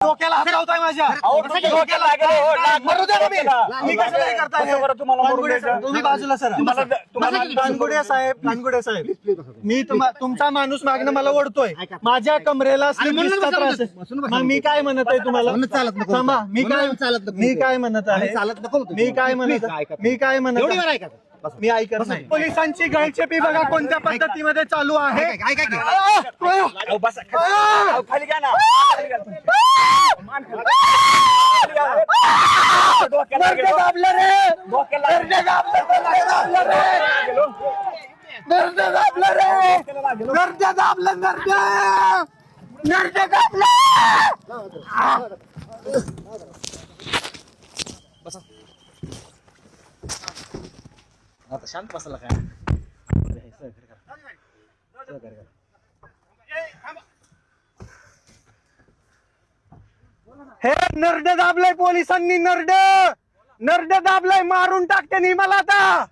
डोक्याला हात लावताय माझ्या डोक्याला मरू द्या तुम्ही. मी कशाला हे करताय? तुम्ही बाजूला सर. कानगुडे साहेब मी तुमचा माणूस मागणं मला ओढतोय. माझ्या कमरेला स्लीपचा त्रास आहे. मग मी काय म्हणत आहे तुम्हाला? थांबा. मी काय म्हणत आहे? मी काय म्हणत मी ऐकत नाही. पोलिसांची गळचेपी बघा कोणत्या पद्धतीमध्ये चालू आहे. खाली घ्या ना. आता शांत बसला काय? हे नरड दाबलंय पोलिसांनी. नरड दाबलंय. मारून टाकते मला आता.